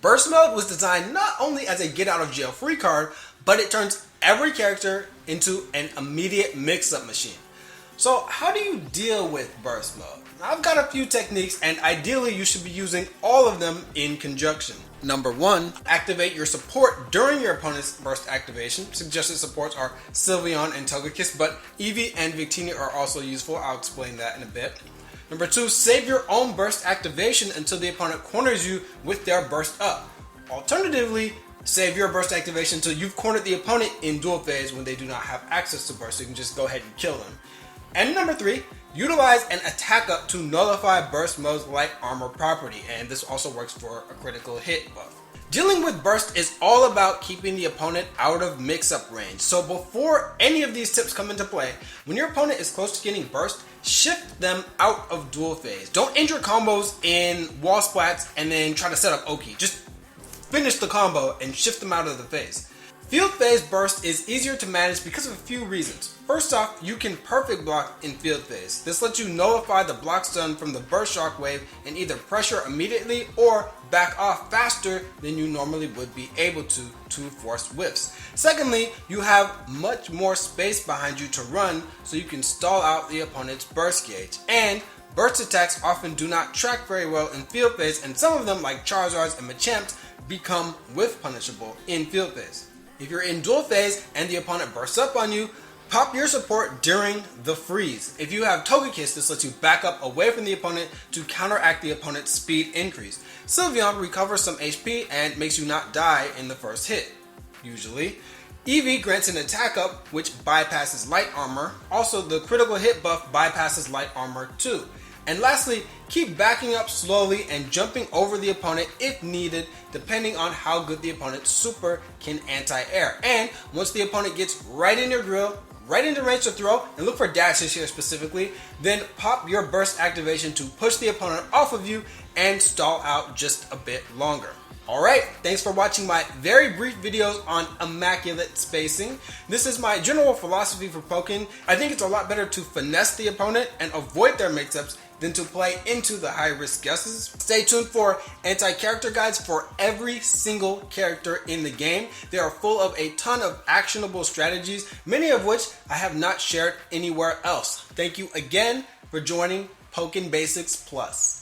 Burst Mode was designed not only as a get out of jail free card, but it turns every character into an immediate mix-up machine. So how do you deal with Burst Mode? I've got a few techniques, and ideally you should be using all of them in conjunction. Number 1, activate your support during your opponent's burst activation. Suggested supports are Sylveon and Togekiss, but Eevee and Victini are also useful. I'll explain that in a bit. Number 2, save your own burst activation until the opponent corners you with their burst up. Alternatively, save your burst activation until you've cornered the opponent in duel phase when they do not have access to burst, so you can just go ahead and kill them. And number 3, utilize an attack up to nullify Burst Mode's light armor property, and this also works for a critical hit buff. Dealing with burst is all about keeping the opponent out of mix-up range. So before any of these tips come into play, when your opponent is close to getting burst, shift them out of duel phase. Don't end your combos in wall splats and then try to set up Oki. Just finish the combo and shift them out of the phase. Field phase burst is easier to manage because of a few reasons. First off, you can perfect block in field phase. This lets you nullify the block stun from the burst shockwave and either pressure immediately or back off faster than you normally would be able to force whiffs. Secondly, you have much more space behind you to run, so you can stall out the opponent's burst gauge. And burst attacks often do not track very well in field phase, and some of them, like Charizards and Machamps, become whiff punishable in field phase. If you're in duel phase and the opponent bursts up on you, pop your support during the freeze. If you have Togekiss, this lets you back up away from the opponent to counteract the opponent's speed increase. Sylveon recovers some HP and makes you not die in the first hit, usually. Eevee grants an attack up, which bypasses light armor. Also, the critical hit buff bypasses light armor too. And lastly, keep backing up slowly and jumping over the opponent if needed, depending on how good the opponent's super can anti-air. And once the opponent gets right in your grill, right into range to throw, and look for dashes here specifically, then pop your burst activation to push the opponent off of you and stall out just a bit longer. Alright, thanks for watching my very brief videos on Immaculate spacing. This is my general philosophy for Pokkén. I think it's a lot better to finesse the opponent and avoid their mix-ups than to play into the high-risk guesses. Stay tuned for anti-character guides for every single character in the game. They are full of a ton of actionable strategies, many of which I have not shared anywhere else. Thank you again for joining Pokkén Basics Plus.